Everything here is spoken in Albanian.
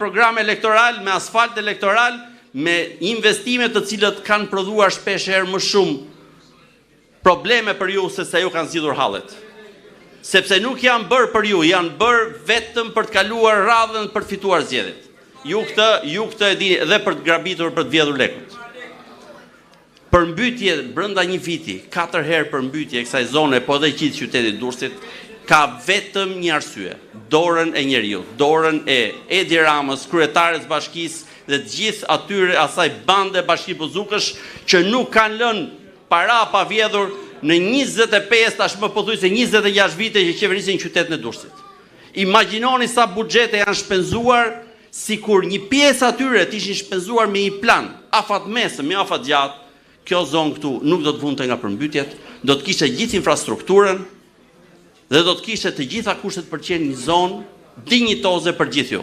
program elektoral, me asfalt elektoral, me investime të cilët kanë prodhuar shpesh herë më shumë probleme për ju se sa ju kanë zgjidhur hallet. Sepse nuk janë bërë për ju, janë bërë vetëm për të kaluar radhën për të fituar zgjedhjet. Ju këtë e dini dhe për të grabitur për të vjedhur lekut. Përmbytje brenda një viti, 4 herë përmbytje e kësaj zone, po edhe gjithë qytetit Durrësit, ka vetëm një arsye, dorën e njeriu, dorën e Edi Ramës, kryetares bashkisë dhe të gjithë atyre asaj bande bashki buzukësh që nuk kanë lënë para pa vjedhur në 25, tashmë pothuajse 26 vite që qeverisin qytetin e Durrësit. Imagjinoni sa buxhete janë shpenzuar, sikur një pjesë atyre të ishin shpenzuar me një plan, afat mesëm, me afat gjatë. Kjo zonë këtu nuk do të vunte nga përmbytjet, do të kishte gjithë infrastrukturën dhe do të kishte të gjitha kushtet për të qenë një zonë dinjitoze për gjithë ju.